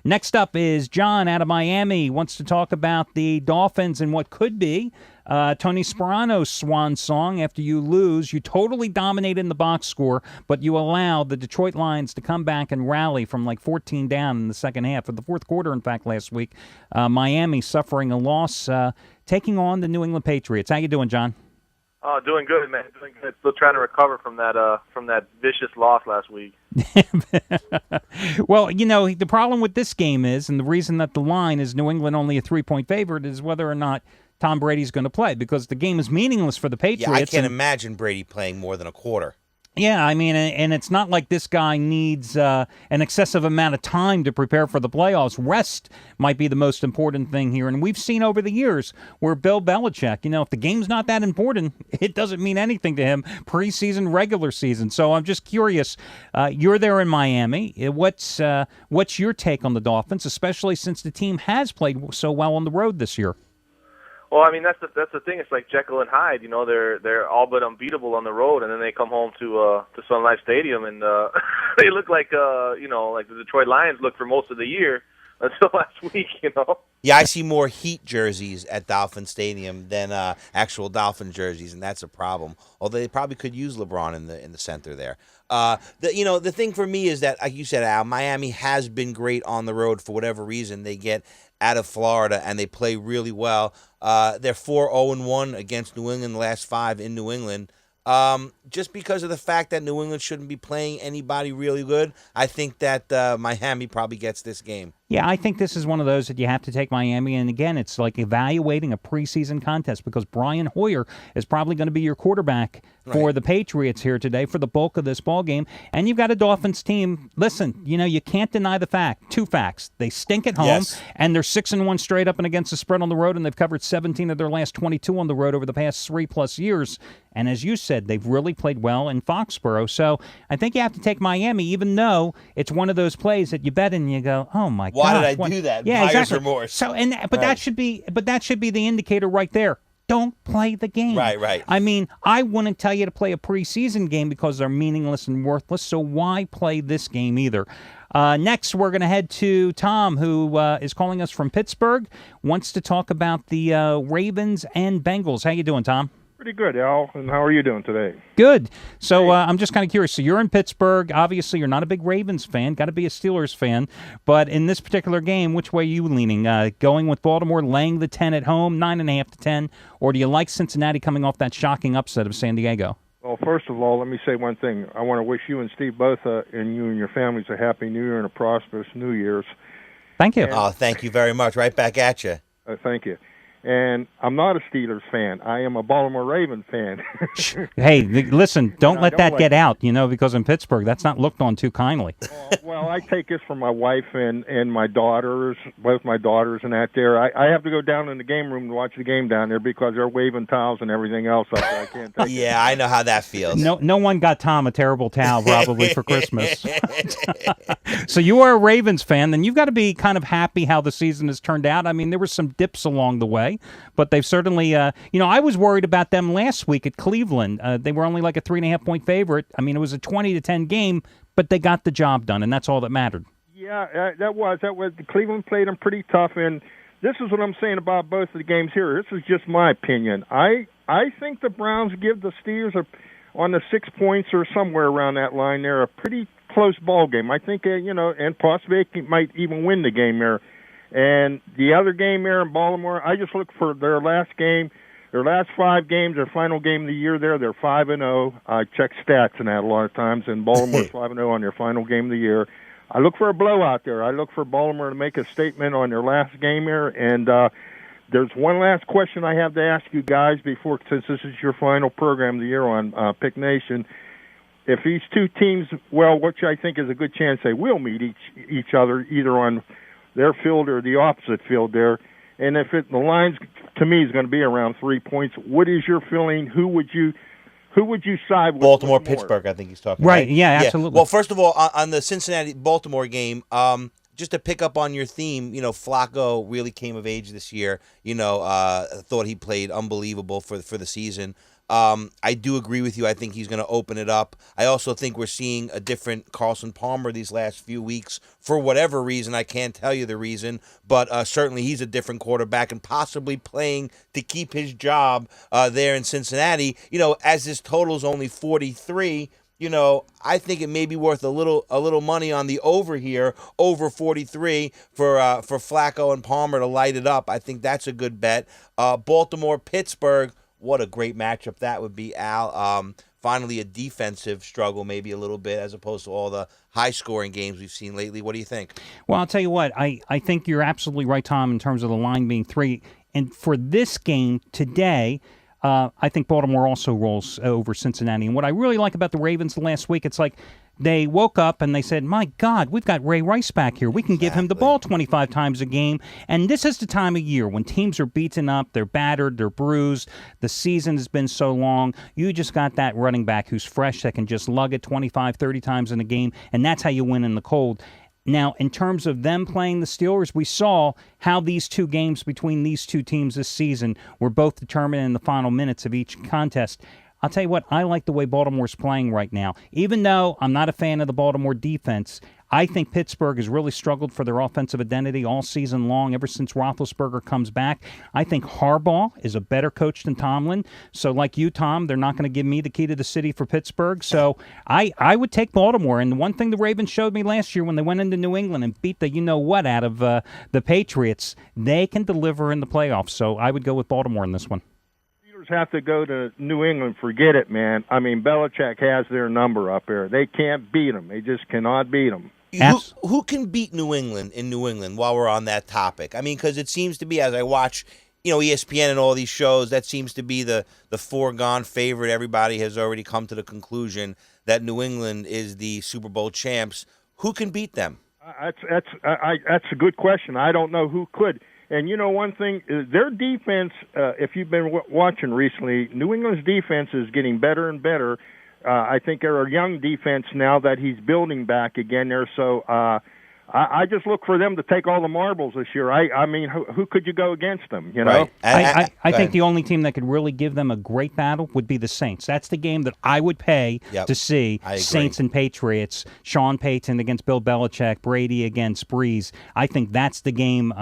Next up is John out of Miami. Wants to talk about the Dolphins and what could be Tony Sparano's swan song after you lose. You totally dominate in the box score, but you allow the Detroit Lions to come back and rally from like 14 down in the second half of the fourth quarter, in fact, last week. Miami suffering a loss, taking on the New England Patriots. How you doing, John? Oh, doing good, man. Doing good. Still trying to recover from that vicious loss last week. Well, the problem with this game is, and the reason that the line is New England only a 3-point favorite, is whether or not Tom Brady's going to play, because the game is meaningless for the Patriots. Yeah, I can't imagine Brady playing more than a quarter. Yeah, I mean, and it's not like this guy needs an excessive amount of time to prepare for the playoffs. Rest might be the most important thing here. And we've seen over the years where Bill Belichick, if the game's not that important, it doesn't mean anything to him, preseason, regular season. So I'm just curious. You're there in Miami. What's your take on the Dolphins, especially since the team has played so well on the road this year? Well, I mean, that's the thing. It's like Jekyll and Hyde. They're all but unbeatable on the road, and then they come home to Sun Life Stadium, and they look like like the Detroit Lions looked for most of the year until last week. Yeah, I see more Heat jerseys at Dolphin Stadium than actual Dolphin jerseys, and that's a problem. Although they probably could use LeBron in the center there. The thing for me is that, like you said, Al, Miami has been great on the road for whatever reason. They get out of Florida and they play really well. They're 4-0-1 against New England, the last 5 in New England. Just because of the fact that New England shouldn't be playing anybody really good, I think that Miami probably gets this game. Yeah, I think this is one of those that you have to take Miami. And again, it's like evaluating a preseason contest, because Brian Hoyer is probably going to be your quarterback for the Patriots here today for the bulk of this ball game. And you've got a Dolphins team. Listen, you can't deny the fact. 2 facts. They stink at home, and they're 6-1 straight up and against the spread on the road, and they've covered 17 of their last 22 on the road over the past 3+ years. And as you said, they've really played well in Foxborough. So I think you have to take Miami, even though it's one of those plays that you bet and you go, oh my God. Why did I do that? Yeah, Buyer's exactly. remorse. So, that should be the indicator right there. Don't play the game. Right. I mean, I wouldn't tell you to play a preseason game because they're meaningless and worthless. So why play this game either? Next, we're going to head to Tom, who is calling us from Pittsburgh. Wants to talk about the Ravens and Bengals. How you doing, Tom? Pretty good, Al. And how are you doing today? Good. So I'm just kind of curious. So you're in Pittsburgh. Obviously, you're not a big Ravens fan. Got to be a Steelers fan. But in this particular game, which way are you leaning? Going with Baltimore, laying the 10 at home, 9.5 to 10, or do you like Cincinnati coming off that shocking upset of San Diego? Well, first of all, let me say one thing. I want to wish you and Steve both, and you and your families, a happy New Year and a prosperous New Year's. Thank you. Thank you very much. Right back at you. Thank you. And I'm not a Steelers fan. I am a Baltimore Ravens fan. Hey, listen, don't let that get out, because in Pittsburgh, that's not looked on too kindly. Well, I take this from my wife and my daughters, both my daughters and that there. I have to go down in the game room to watch the game down there because they're waving towels and everything else up there. I can't take it. Yeah, I know how that feels. No one got Tom a terrible towel probably for Christmas. So you are a Ravens fan, then you've got to be kind of happy how the season has turned out. I mean, there were some dips along the way. But they've certainly, I was worried about them last week at Cleveland. They were only like a 3.5-point favorite. I mean, it was a 20-10 game, but they got the job done, and that's all that mattered. Yeah, that was. Cleveland played them pretty tough, and this is what I'm saying about both of the games here. This is just my opinion. I think the Browns give the Steelers on the 6 points or somewhere around that line there a pretty close ball game. I think, and possibly they might even win the game there. And the other game there in Baltimore, I just look for their last 5 games, their final game of the year there, they're 5-0. I check stats and that a lot of times, and Baltimore's 5-0 on their final game of the year. I look for a blowout there. I look for Baltimore to make a statement on their last game here. And there's one last question I have to ask you guys since this is your final program of the year on Pick Nation. If these two teams, which I think is a good chance they will meet each other, either on their field or the opposite field there. And if the line's, to me, is going to be around 3 points, what is your feeling? Who would you side with? Baltimore, Pittsburgh, I think he's talking right, yeah, absolutely. Well, first of all, on the Cincinnati-Baltimore game, just to pick up on your theme, Flacco really came of age this year. Thought he played unbelievable for the season. I do agree with you. I think he's going to open it up. I also think we're seeing a different Carlson Palmer these last few weeks for whatever reason. I can't tell you the reason, but certainly he's a different quarterback and possibly playing to keep his job there in Cincinnati. As his total is only 43, I think it may be worth a little money on the over here, over 43 for Flacco and Palmer to light it up. I think that's a good bet. Baltimore, Pittsburgh. What a great matchup that would be, Al. Finally, a defensive struggle maybe a little bit as opposed to all the high-scoring games we've seen lately. What do you think? Well, I'll tell you what. I think you're absolutely right, Tom, in terms of the line being 3. And for this game today, I think Baltimore also rolls over Cincinnati. And what I really like about the Ravens last week, it's like they woke up and they said, my God, we've got Ray Rice back here. We can give him the ball 25 times a game. And this is the time of year when teams are beaten up, they're battered, they're bruised. The season has been so long. You just got that running back who's fresh that can just lug it 25, 30 times in a game. And that's how you win in the cold. Now, in terms of them playing the Steelers, we saw how these two games between these two teams this season were both determined in the final minutes of each contest. I'll tell you what, I like the way Baltimore's playing right now. Even though I'm not a fan of the Baltimore defense, I think Pittsburgh has really struggled for their offensive identity all season long, ever since Roethlisberger comes back. I think Harbaugh is a better coach than Tomlin. So like you, Tom, they're not going to give me the key to the city for Pittsburgh. So I would take Baltimore. And the one thing the Ravens showed me last year when they went into New England and beat the you-know-what out of the Patriots, they can deliver in the playoffs. So I would go with Baltimore in this one. Have to go to New England, forget it, man. I mean, Belichick has their number up there. They can't beat them. They just cannot beat them. Who can beat New England in New England while we're on that topic? I mean, because it seems to be, as I watch, ESPN and all these shows, that seems to be the foregone favorite. Everybody has already come to the conclusion that New England is the Super Bowl champs. Who can beat them? That's a good question. I don't know who could. And one thing, their defense, if you've been watching recently, New England's defense is getting better and better. I think they're a young defense now that he's building back again there. So I just look for them to take all the marbles this year. I mean, who could you go against them, Right. I think the only team that could really give them a great battle would be the Saints. That's the game that I would pay to see. Saints and Patriots, Sean Payton against Bill Belichick, Brady against Breeze. I think that's the game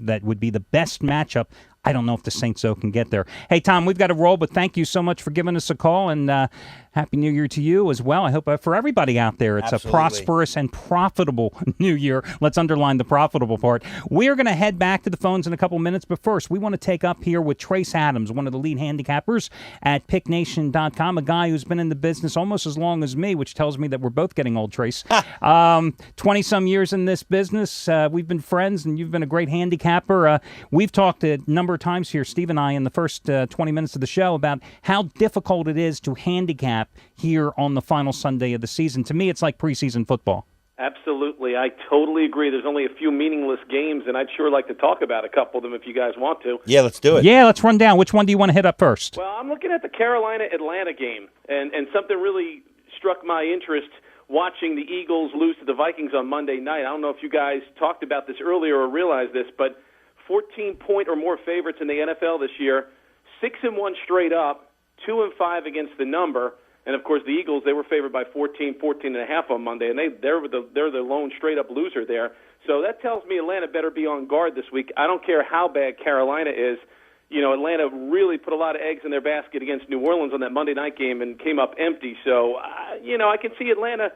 that would be the best matchup. I don't know if the Saints, though, can get there. Hey, Tom, we've got to roll, but thank you so much for giving us a call, and Happy New Year to you as well. I hope for everybody out there, it's Absolutely. A prosperous and profitable New Year. Let's underline the profitable part. We are going to head back to the phones in a couple minutes, but first, we want to take up here with Trace Adams, one of the lead handicappers at PickNation.com, a guy who's been in the business almost as long as me, which tells me that we're both getting old, Trace. 20-some years in this business. We've been friends, and you've been a great handicapper. We've talked a number of times here, Steve and I, in the first 20 minutes of the show about how difficult it is to handicap here on the final Sunday of the season. To me, it's like preseason football. Absolutely. I totally agree. There's only a few meaningless games, and I'd sure like to talk about a couple of them if you guys want to. Yeah, let's do it. Yeah, let's run down. Which one do you want to hit up first? Well, I'm looking at the Carolina-Atlanta game, and something really struck my interest watching the Eagles lose to the Vikings on Monday night. I don't know if you guys talked about this earlier or realized this, but 14-point or more favorites in the NFL this year, 6-1 straight up, 2-5 against the number. And, of course, the Eagles, they were favored by 14.5 on Monday, and they're the lone straight-up loser there. So that tells me Atlanta better be on guard this week. I don't care how bad Carolina is. You know, Atlanta really put a lot of eggs in their basket against New Orleans on that Monday night game and came up empty. So, I can see Atlanta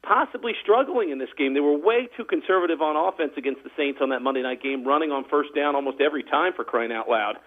possibly struggling in this game. They were way too conservative on offense against the Saints on that Monday night game, running on first down almost every time, for crying out loud.